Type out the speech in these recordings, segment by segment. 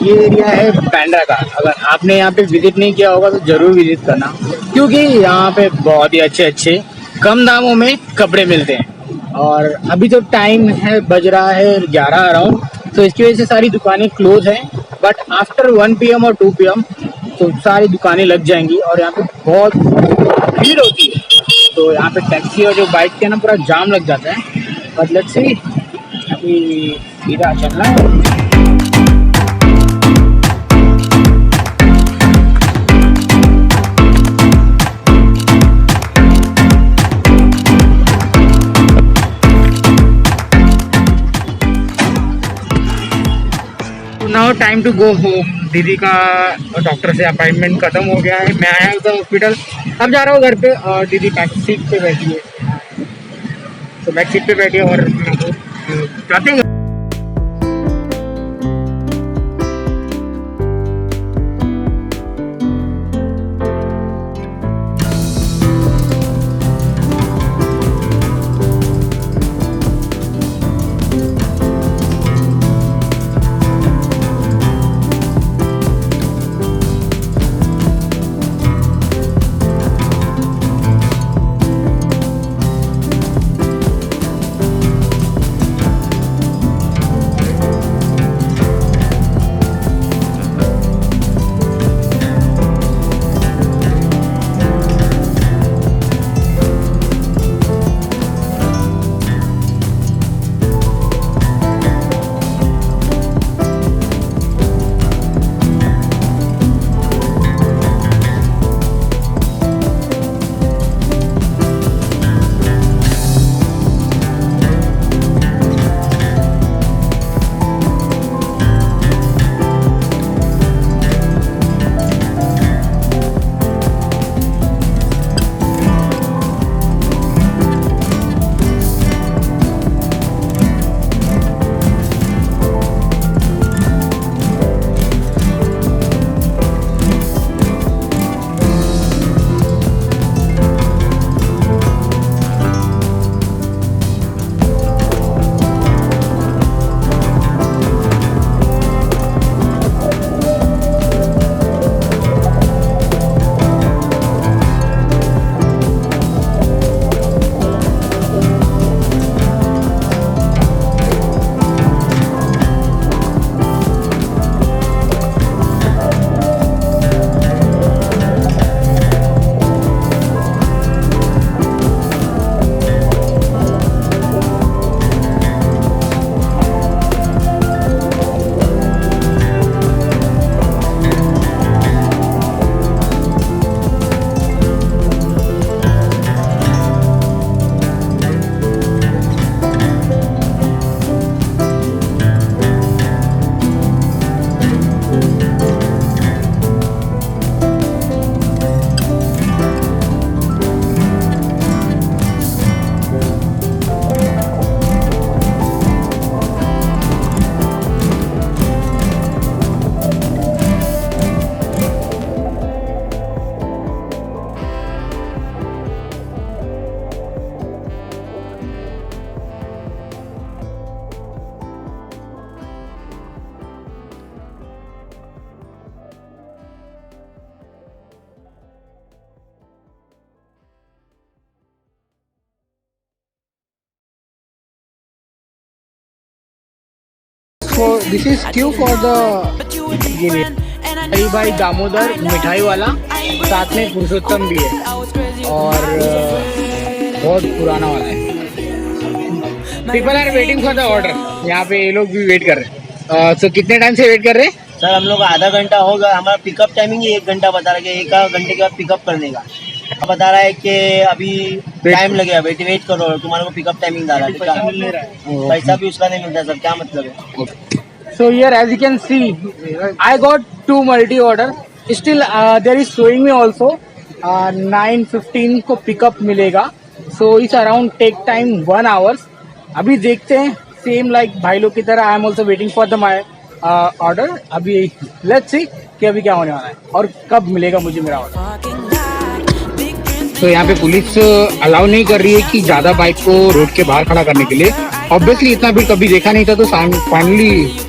ये एरिया है बैंड्रा का। अगर आपने यहाँ पे विजिट नहीं किया होगा तो जरूर विजिट करना, क्योंकि यहाँ पे बहुत ही अच्छे अच्छे कम दामों में कपड़े मिलते हैं। और अभी तो टाइम है, बज रहा है 11 अराउंड, तो इसकी वजह से सारी दुकानें क्लोज हैं। बट आफ्टर 1 PM और 2 PM तो सारी दुकानें लग जाएंगी और यहाँ पे बहुत भीड़ होती है। तो यहाँ पे टैक्सी और जो बाइक के ना पूरा जाम लग जाता है। बट लेट्स सी, अभी सीधा चलना है। Now time to go home. दीदी का डॉक्टर से अपॉइंटमेंट खत्म हो गया है, मैं आया था हॉस्पिटल, अब जा रहा हूँ घर पे। और दीदी बैक सीट पे बैठी है, तो बैक सीट पे बैठी है और जाते हैं। So this is queue for the ये हरी भाई दामोदर मिठाई वाला, साथ में पुरुषोत्तम भी है और बहुत पुराना वाला है। People are waiting for the order. यहाँ पे ये लोग भी वेट कर रहे हैं। तो कितने टाइम से वेट कर रहे हैं? सर हम लोग आधा घंटा होगा। हमारा पिकअप टाइमिंग ही 1 घंटा बता रहा है कि 1 घंटे के बाद पिकअप करने का बता रहा है कि अभी टाइम लगेगा, वेट करो, तुम्हारे को पिकअप टाइमिंग डाला है। पैसा भी उसका नहीं मिलता सर, क्या मतलब है? So here as you can see, I got 2 multi order. Still there is showing me also 9:15 को पिकअप मिलेगा। So it's around take time 1 hours. अभी देखते हैं, सेम लाइक भाई लोग की तरह I am also waiting for the my order. अभी लेट्स सी कि अभी क्या होने वाला है और कब मिलेगा मुझे मेरा ऑर्डर। तो यहाँ पे पुलिस अलाउ नहीं कर रही है कि ज्यादा बाइक को रोड के बाहर खड़ा करने के लिए। ऑब्वियसली इतना भीड़ कभी देखा नहीं था, तो फाइनली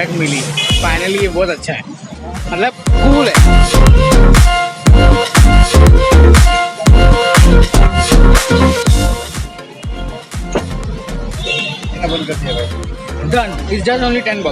ठंडक मिली फाइनली, ये बहुत अच्छा है, मतलब कूल है। Done. It's just only $10.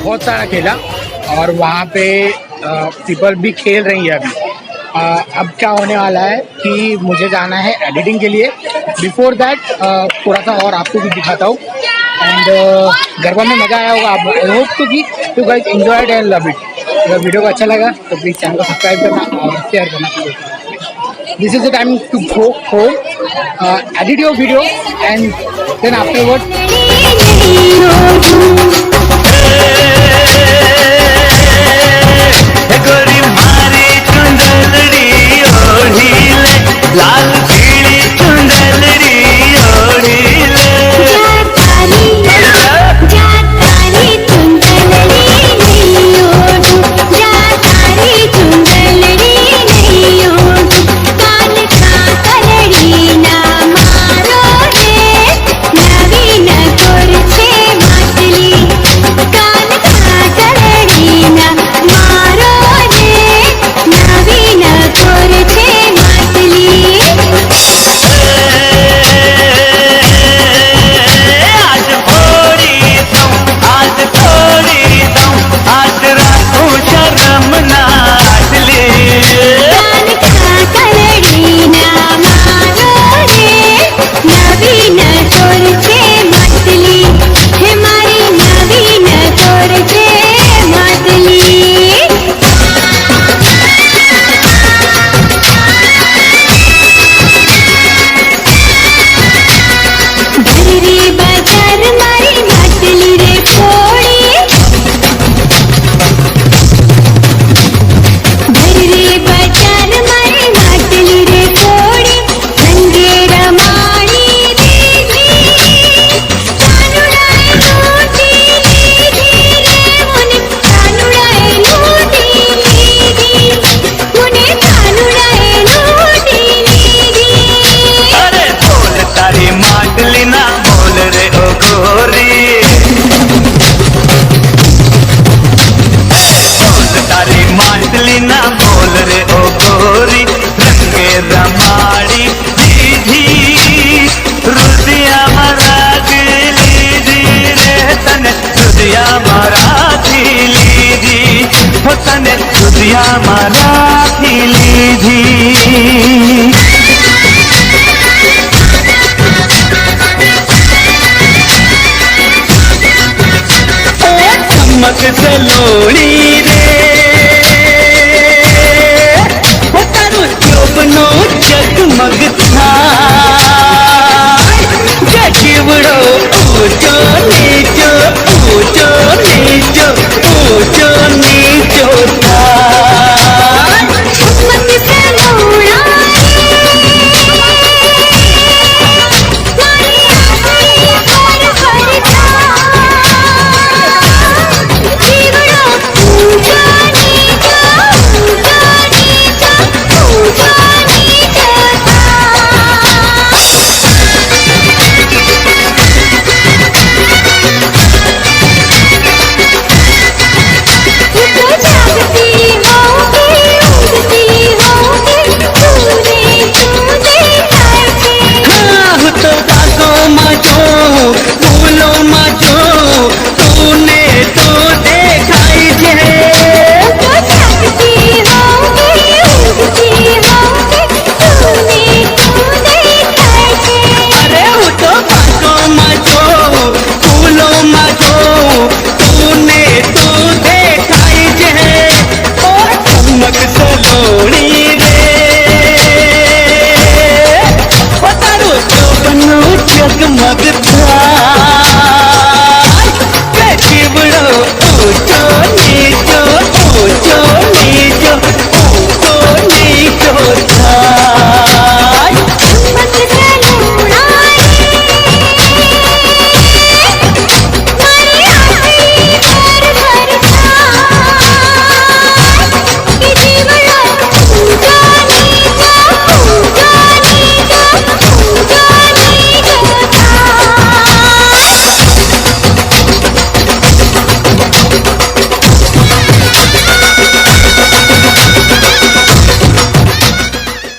बहुत सारा खेला और वहाँ पे पीपल भी खेल रही है अभी। अब क्या होने वाला है कि मुझे जाना है एडिटिंग के लिए। बिफोर दैट थोड़ा सा और आपको भी दिखाता हूँ एंड गरबा में मज़ा आया होगा। आई होप टू कि you guys enjoyed and love it. अगर वीडियो को अच्छा लगा तो प्लीज़ चैनल को सब्सक्राइब करना और शेयर करना। This is the time to go home, edit your video and then afterward लाल पीली चुंदलड़ी ओढ़ी ले जातारी चुंदलड़ी नहीं ओढ़ू, जातारी चुंदलड़ी नहीं ओढ़ू। कान का कलड़ी ना मारो रे, नवीन गुर से मातली कान खुशिया मारा लीधी चमक से लोड़ी रे तारो चोबनो जगमग था